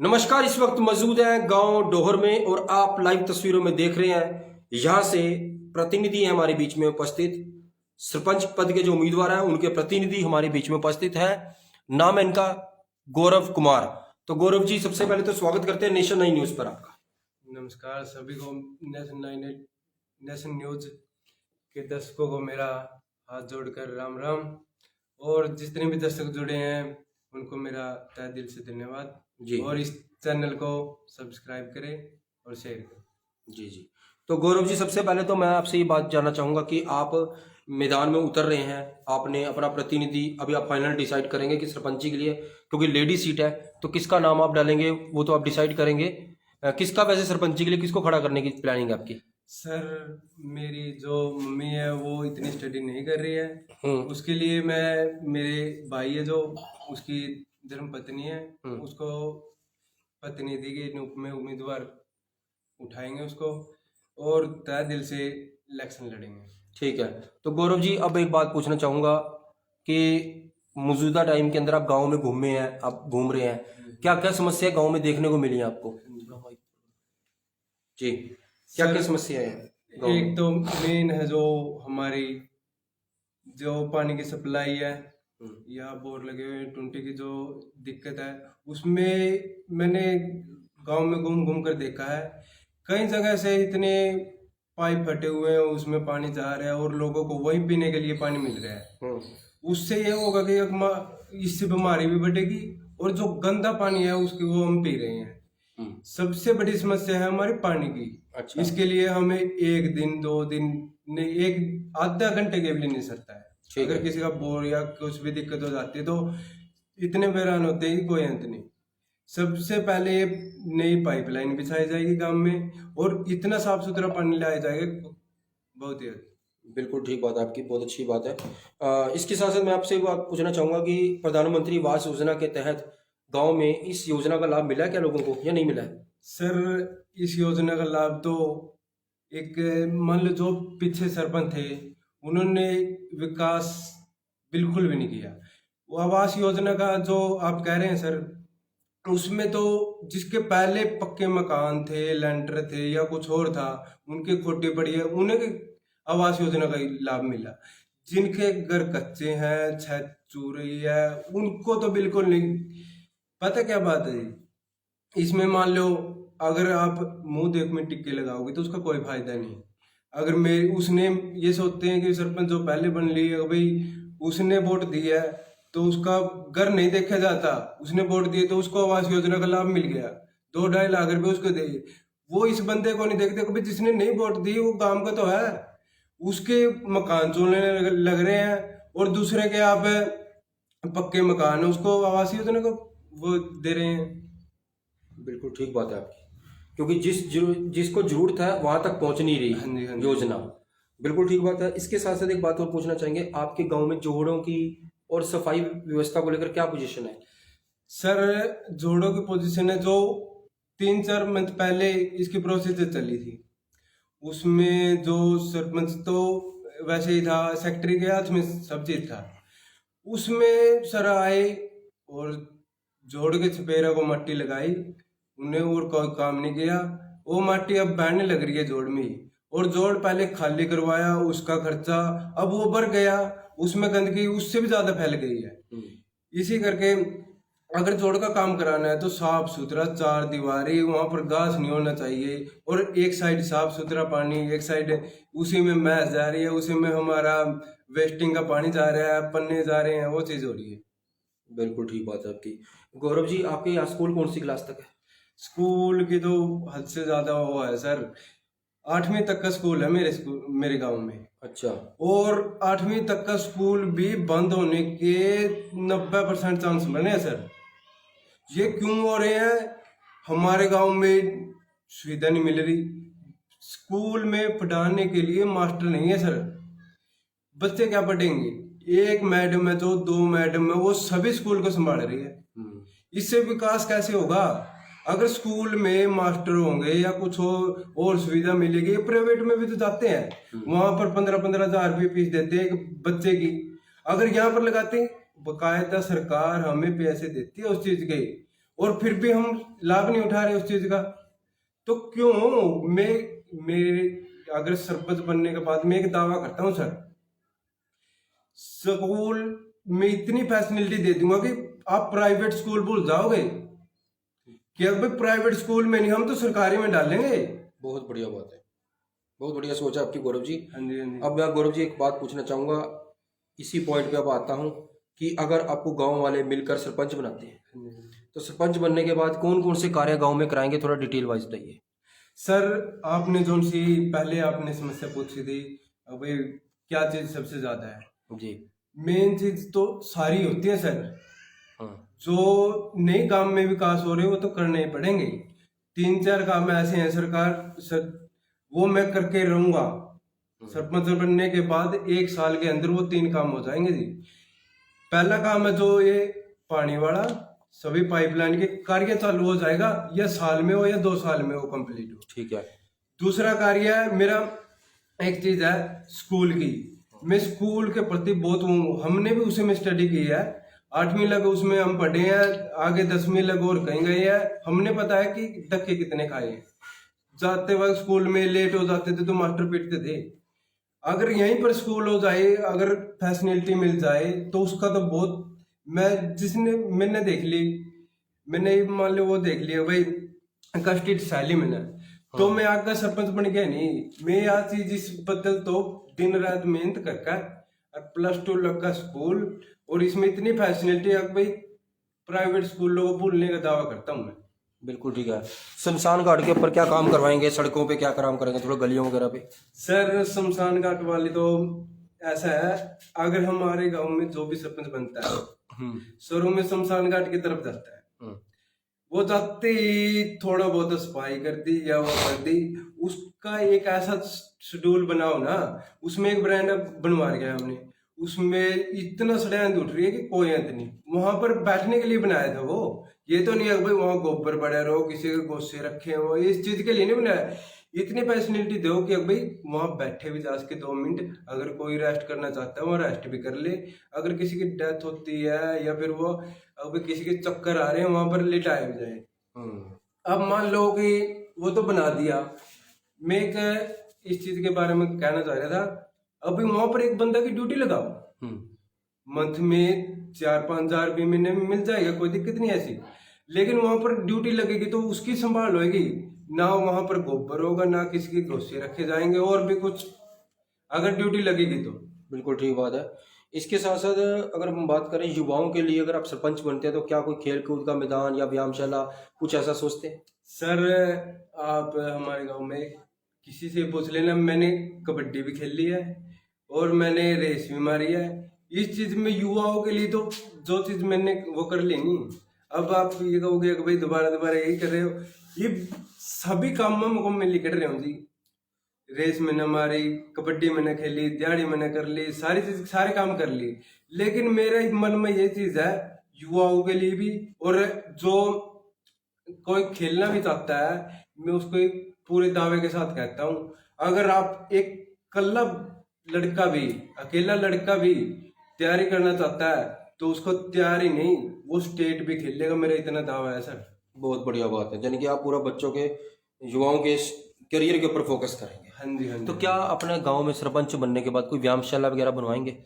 नमस्कार। इस वक्त मौजूद हैं गांव डोहर में और आप लाइव तस्वीरों में देख रहे हैं। यहां से प्रतिनिधि हैं हमारे बीच में उपस्थित। सरपंच पद के जो उम्मीदवार हैं उनके प्रतिनिधि हमारे बीच में उपस्थित है। नाम है इनका गौरव कुमार। तो गौरव जी, सबसे पहले तो स्वागत करते हैं नेशन 9 न्यूज पर आपका। नमस्कार सभी को। नेशन न्यूज के दर्शकों को मेरा हाथ जोड़कर राम राम। और जितने भी दर्शक जुड़े हैं उनको मेरा तहे दिल से धन्यवाद जी। और इस चैनल को सब्सक्राइब करें और शेयर करें। जी जी। तो गौरव जी, सबसे पहले तो मैं आपसे ये बात जानना चाहूंगा कि आप मैदान में उतर रहे हैं, आपने अपना प्रतिनिधि अभी आप फाइनल डिसाइड करेंगे कि सरपंची के लिए, क्योंकि लेडी सीट है तो किसका नाम आप डालेंगे वो तो आप डिसाइड करेंगे। किसका वैसे सरपंची के लिए किसको खड़ा करने की प्लानिंग है आपकी? सर, मेरी जो मम्मी है वो इतनी स्टडी नहीं कर रही है। हम्म। उसके लिए मैं, मेरे भाई है जो उसकी धर्म पत्नी है, उसको प्रतिनिधि के रूप में उम्मीदवार उठाएंगे उसको और तहे दिल से इलेक्शन लड़ेंगे। ठीक है। तो गौरव जी, अब एक बात पूछना चाहूंगा कि मौजूदा टाइम के अंदर आप गांव में घूमे हैं, आप घूम रहे हैं, क्या क्या समस्या गांव में देखने को मिली है आपको? जी, क्या क्या समस्या है गाँव में? एक तो मेन है जो हमारी जो पानी की सप्लाई है या बोर लगे हुए टूंटी की जो दिक्कत है, उसमें मैंने गांव में घूम घूम कर देखा है। कई जगह से इतने पाइप फटे हुए हैं, उसमें पानी जा रहा है और लोगों को वही पीने के लिए पानी मिल रहा है। उससे ये होगा कि इससे बीमारी भी बढ़ेगी और जो गंदा पानी है उसकी वो हम पी रहे हैं। सबसे बड़ी समस्या है हमारी पानी की। अच्छा। इसके लिए हमें एक दिन 2 दिन नहीं, एक आधा घंटे के लिए नहीं सकता है। ठीक अगर है। किसी का बोर या कुछ भी दिक्कत हो जाती है तो इतने हैरान होते हैं कि कोई अंत नहीं। सबसे पहले ये नई पाइपलाइन बिछाई जाएगी गांव में और इतना साफ सुथरा पानी लाया जाएगा, बहुत ही अच्छा। बिल्कुल ठीक बात है आपकी, बहुत अच्छी बात है। इसके साथ साथ मैं आपसे एक बात पूछना चाहूंगा कि प्रधानमंत्री आवास योजना के तहत गांव में इस योजना का लाभ मिला है क्या लोगों को या नहीं मिला है? सर, इस योजना का लाभ तो एक, मान लो जो पीछे सरपंच थे उन्होंने विकास बिल्कुल भी नहीं किया। वो आवास योजना का जो आप कह रहे हैं सर, उसमें तो जिसके पहले पक्के मकान थे, लेंटर थे या कुछ और था, उनके खोटी पड़ी है, उन्हें आवास योजना का ही लाभ मिला। जिनके घर कच्चे हैं, छत चू रही है, उनको तो बिल्कुल नहीं। पता क्या बात है जी? इसमें मान लो अगर आप मुंह देख में टिक्के लगाओगे तो उसका कोई फायदा नहीं। अगर मैं उसने ये सोचते हैं कि सरपंच जो पहले बन ली है भाई, उसने वोट दिया है तो उसका घर नहीं देखा जाता। उसने वोट दिए तो उसको आवास योजना का लाभ मिल गया, 2-2.5 लाख रुपए उसको दे। वो इस बंदे को नहीं देखते कि जिसने नहीं वोट दी वो काम का तो है, उसके मकान चोरने लग रहे हैं और दूसरे के आप पक्के मकान है उसको आवास योजना को वो दे रहे हैं। बिल्कुल ठीक बात है आपकी, क्योंकि जिसको जरूरत है वहां तक पहुंच नहीं रही हाँ जी, हाँ जी। योजना। बिल्कुल ठीक बात है। इसके साथ साथ एक बात और पूछना चाहेंगे, आपके गांव में जोड़ों की और सफाई व्यवस्था को लेकर क्या पोजीशन है? सर, जोड़ों की पोजीशन है जो 3-4 मंथ पहले इसकी प्रोसीजर चली थी, उसमें जो सरपंच तो वैसे ही था, सेक्रेटरी के हाथ में सब चीज था। उसमें सर आए और जोड़ के छपेरा को मट्टी लगाई, उन्हें और कोई काम नहीं किया। वो मट्टी अब बैठने लग रही है जोड़ में ही, और जोड़ पहले खाली करवाया, उसका खर्चा अब वो बढ़ गया, उसमें गंदगी उससे भी ज्यादा फैल गई है। इसी करके अगर जोड़ का काम कराना है तो साफ सुथरा 4 दीवारी, वहां पर घास नहीं होना चाहिए और एक साइड साफ सुथरा पानी, एक साइड उसी में मैस जा रही है, उसी में हमारा वेस्टिंग का पानी जा रहा है, पन्ने जा रहे हैं, वो चीज हो रही है। बिल्कुल ठीक बात है आपकी। गौरव जी, आपके यहाँ स्कूल कौन सी क्लास तक है? स्कूल की तो हद से ज्यादा वो है सर, 8वीं तक का स्कूल है मेरे गांव में। अच्छा। और 8वीं तक का स्कूल भी बंद होने के 90% चांस बने हैं सर। ये क्यों हो रहे हैं? हमारे गांव में सुविधा नहीं मिल रही, स्कूल में पढ़ाने के लिए मास्टर नहीं है सर। बच्चे क्या पढ़ेंगे? एक मैडम है जो 2 मैडम है वो सभी स्कूल को संभाल रही है। इससे विकास कैसे होगा? अगर स्कूल में मास्टर होंगे या कुछ और सुविधा मिलेगी, प्राइवेट में भी तो जाते हैं, वहां पर 15-15 हजार रुपये फीस देते हैं एक बच्चे की। अगर यहाँ पर लगाते, बकायदा सरकार हमें पैसे देती है उस चीज के, और फिर भी हम लाभ नहीं उठा रहे उस चीज का। तो क्यों मैं मेरे अगर सरपंच बनने के बाद मैं एक दावा करता हूँ सर, स्कूल में इतनी फैसिलिटी दे दूंगा कि आप प्राइवेट स्कूल भूल जाओगे कि अब भाई प्राइवेट स्कूल में नहीं, हम तो सरकारी में डालेंगे। बहुत बढ़िया बात है, बहुत बढ़िया सोच है आपकी गौरव जी। हाँ जी, हाँ जी। अब मैं गौरव जी एक बात पूछना चाहूंगा, इसी पॉइंट पे अब आता हूँ कि अगर आपको गांव वाले मिलकर सरपंच बनाते हैं हाँ जी। तो सरपंच बनने के बाद कौन कौन से कार्य गांव में कराएंगे, थोड़ा डिटेल वाइज बताइए। सर आपने जो सी पहले आपने समस्या पूछी थी, अब भाई क्या चीज सबसे ज्यादा है, जी। मेन चीज तो सारी होती है सर। हाँ। जो नए काम में विकास हो रहे हैं वो तो करने ही पड़ेंगे। 3-4 काम ऐसे हैं सरकार सर, वो मैं करके रहूंगा। सरपंच बनने के बाद 1 साल के अंदर वो 3 काम हो जाएंगे जी। पहला काम है जो ये पानी वाला, सभी पाइपलाइन के कार्य चालू हो जाएगा, या साल में हो या 2 साल में वो कंप्लीट हो। ठीक है। दूसरा कार्य है मेरा, एक चीज है स्कूल की। मैं स्कूल के प्रति बहुत हूँ, हमने भी उसी में स्टडी की है। 8वीं लग उसमें हम पढ़े हैं, आगे 10वीं लग और कहीं गए हैं। हमने पता है कि धक्के कितने खाए हैं। जाते वक्त स्कूल में लेट हो जाते थे तो मास्टर पीटते थे। अगर यहीं पर स्कूल हो जाए, अगर फैसिलिटी मिल जाए तो उसका तो बहुत, मैंने देख ली, मैंने मान लो वो देख लिया भाई कष्टित शैली मैंने, तो मैं आगे सरपंच बन गया नहीं। मैं यह चीज इस बदल तो दिन रात मेहनत करके और +2 लग का स्कूल, और इसमें इतनी फैसिलिटी है भाई प्राइवेट स्कूलों को भूलने का दावा करता हूँ मैं। बिल्कुल ठीक है। शमशान घाट के ऊपर क्या काम करवाएंगे, सड़कों पे क्या काम करेंगे, थोड़ा गलियों वगैरह पे। सर शमशान घाट वाली तो ऐसा है, अगर हमारे गांव में जो भी सरपंच बनता है शुरू में शमशान घाट की तरफ जाता है, वो जाते ही थोड़ा बहुत सफाई कर दी या वो कर दी, उसका एक ऐसा शेड्यूल बनाओ ना, उसमें एक ब्रांड बनवा गया हमने, उसमें इतना सड़ैंद उठ रही है कि कोई अंत नहीं। वहां पर बैठने के लिए बनाया था वो, ये तो नहीं है भाई वहां गोबर पड़े रहो, किसी के गोसे रखे हो, इस चीज के लिए नहीं बनाया। इतनी फैसिलिटी दो कि भाई वहां बैठे भी जा सके 2 मिनट, अगर कोई रेस्ट करना चाहता है वो रेस्ट भी कर ले, अगर किसी की डेथ होती है या फिर वो अब किसी के चक्कर आ रहे हैं वहां पर लिटाया भी जाए। अब मान लो कि वो तो बना दिया, मैं एक इस चीज के बारे में कहना चाह रहा था, अभी वहां पर एक बंदा की ड्यूटी लगाओ, मंथ में 4-5 हजार भी महीने में मिल जाएगा, कोई दिक्कत नहीं ऐसी। लेकिन वहां पर ड्यूटी लगेगी तो उसकी संभाल होगी ना, वहां पर गोबर होगा ना किसी के घोंसे रखे जाएंगे और भी कुछ, अगर ड्यूटी लगेगी तो। बिल्कुल ठीक बात है। इसके साथ साथ अगर हम बात करें युवाओं के लिए, अगर आप सरपंच बनते हैं तो क्या कोई खेल कूद का मैदान या व्यायामशाला कुछ ऐसा सोचते हैं? सर आप हमारे गांव में किसी से पूछ लेना, मैंने कबड्डी भी खेल ली है और मैंने रेस भी मारी है। इस चीज में युवाओं के लिए तो जो चीज मैंने वो कर ली नहीं, अब आप ये कहोगे कि भाई दोबारा दोबारा यही कर रहे हो, ये सभी कामों में मैं लिख रहे हूँ जी। रेस मैंने मारी, कबड्डी मैंने खेली, दिहाड़ी मैंने कर ली, सारी चीज सारे काम कर ली। लेकिन मेरे मन में ये चीज है युवाओं के लिए भी, और जो कोई खेलना भी चाहता है मैं उसको एक पूरे दावे के साथ कहता हूँ, अगर आप एक कल्ला लड़का भी, अकेला लड़का भी तैयारी करना चाहता है तो उसको तैयारी नहीं, वो स्टेट भी खेल लेगा, मेरा इतना दावा है सर। बहुत बढ़िया बात है, यानी कि आप पूरा बच्चों के, युवाओं के करियर के ऊपर फोकस करेंगे। हाँ जी, हाँ जी। तो क्या अपने गांव में सरपंच बनने के बाद कोई व्यायामशाला वगैरह बनवाएंगे?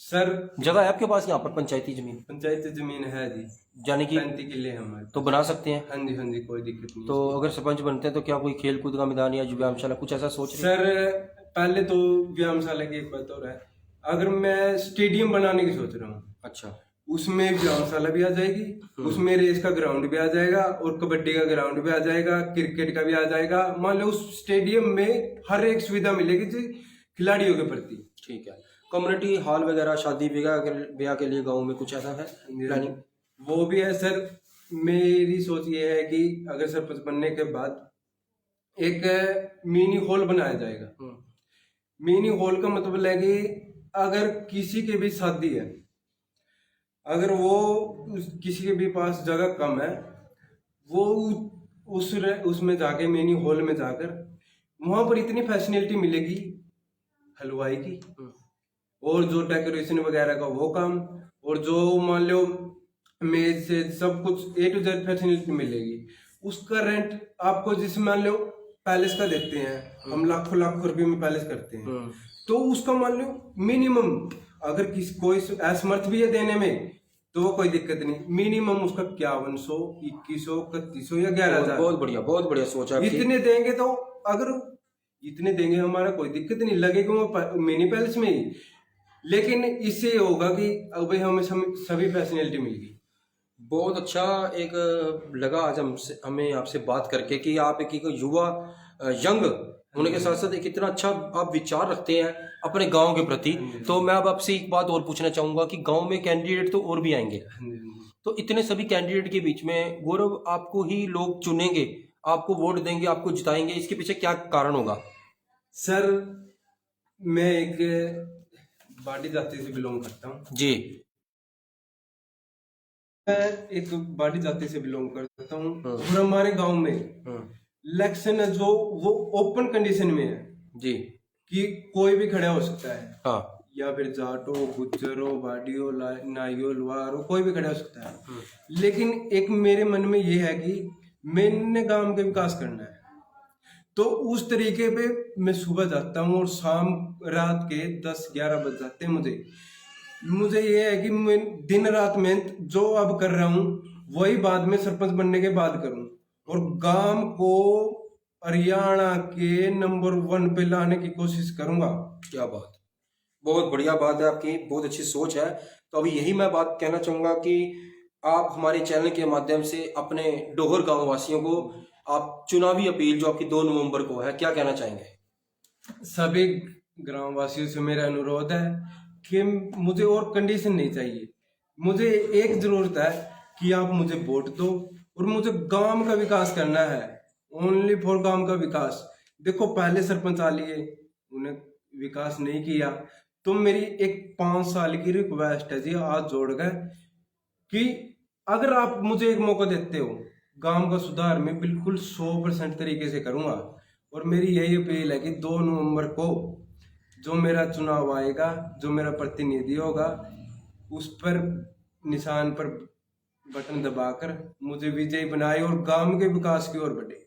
सर जगह है आपके पास यहाँ पर पंचायती जमीन? पंचायती जमीन है जी, यानी कि 35 किले हमारे। तो बना सकते हैं? हाँ जी, हाँ जी, कोई दिक्कत नहीं। तो अगर सरपंच बनते हैं तो क्या कोई खेल कूद का मैदान या व्यायामशाला कुछ ऐसा सोच रहे हैं? सर पहले तो व्यायामशाला की एक बात और है, अगर मैं स्टेडियम बनाने की सोच रहा हूँ, अच्छा। उसमें व्यायामशाला भी आ जाएगी, उसमें रेस का ग्राउंड भी आ जाएगा और कबड्डी का ग्राउंड भी आ जाएगा, क्रिकेट का भी आ जाएगा। मान लो उस स्टेडियम में हर एक सुविधा मिलेगी जी खिलाड़ियों के प्रति। ठीक है। कम्युनिटी हॉल वगैरह शादी ब्याह के लिए गांव में कुछ ऐसा है प्लानिंग? वो भी है सर। मेरी सोच ये है कि अगर सरपंच बनने के बाद एक मिनी हॉल बनाया जाएगा। मिनी हॉल का मतलब है कि अगर किसी के भी शादी है, अगर वो किसी के भी पास जगह कम है, वो उसमें जाके मिनी हॉल में जाकर वहां पर इतनी फैसिलिटी मिलेगी हलवाई की और जो डेकोरेशन वगैरह का वो काम, और जो मान लो मेज से सब कुछ A to Z फैसिलिटी मिलेगी। उसका रेंट आपको, जैसे मान लो पैलेस का देते हैं हम, लाखों लाखों रुपए में पैलेस करते हैं, तो उसका मान लो मिनिमम, अगर किसी कोई असमर्थ भी है देने में तो कोई दिक्कत नहीं, मिनिमम उसका 5100, 2100, 3100 या 11,000। बहुत बढ़िया सोच है आपकी। इतने देंगे तो, अगर इतने देंगे हमारा कोई दिक्कत नहीं, लगेगा वो मिनी पैलेस में ही, लेकिन इससे होगा कि अब भाई हमें सभी फैसिलिटी मिल गई। बहुत अच्छा एक लगा आज हमें आपसे बात करके कि आप एक युवा यंग होने के साथ साथ एक इतना अच्छा आप विचार रखते हैं अपने गांव के प्रति। तो मैं अब आपसे एक बात और पूछना चाहूंगा कि गांव में कैंडिडेट तो और भी आएंगे, तो इतने सभी कैंडिडेट के बीच में गौरव आपको ही लोग चुनेंगे, आपको वोट देंगे, आपको जिताएंगे, इसके पीछे क्या कारण होगा? सर, मैं एक बाडी जाति से बिलोंग करता हूँ जी। मैं एक बाडी जाति से बिलोंग करता हूँ और हमारे गांव में इलेक्शन है जो वो ओपन कंडीशन में है जी, कि कोई भी खड़ा हो सकता है। हाँ, या फिर जाटो, गुज्जरो, बाडियो, नाइयो, लुहारो, कोई भी खड़ा हो सकता है। लेकिन एक मेरे मन में ये है कि मैंने गांव का विकास करना है, तो उस तरीके पे मैं सुबह जाता हूँ और शाम रात के 10-11 बज जाते हैं मुझे ये है कि मैं दिन रात मेहनत जो अब कर रहा हूँ वही बाद में सरपंच बनने के बाद करूँ और गांव को हरियाणा के नंबर 1 पे लाने की कोशिश करूंगा। क्या बात, बहुत बढ़िया बात है आपकी, बहुत अच्छी सोच है। तो अभी यही मैं बात कहना चाहूंगा कि आप हमारे चैनल के माध्यम से अपने डोहर गांव वासियों को आप चुनावी अपील जो आपकी 2 नवंबर को है, क्या कहना चाहेंगे? सभी ग्राम वासियों से मेरा अनुरोध है कि मुझे और कंडीशन नहीं चाहिए, मुझे एक जरूरत है कि आप मुझे वोट दो और मुझे गांव का विकास करना है, ओनली फॉर गांव का विकास। देखो पहले सरपंच आ लिए, उन्हें विकास नहीं किया, तो मेरी एक 5 साल की रिक्वेस्ट है जी, हाथ जोड़ गए कि अगर आप मुझे एक मौका देते हो, गांव का सुधार मैं बिल्कुल 100% तरीके से करूंगा। और मेरी यही अपील है कि 2 नवंबर को जो मेरा चुनाव आएगा, जो मेरा प्रतिनिधि होगा, उस पर निशान पर बटन दबाकर मुझे विजयी बनाए और गांव के विकास की ओर बढ़े।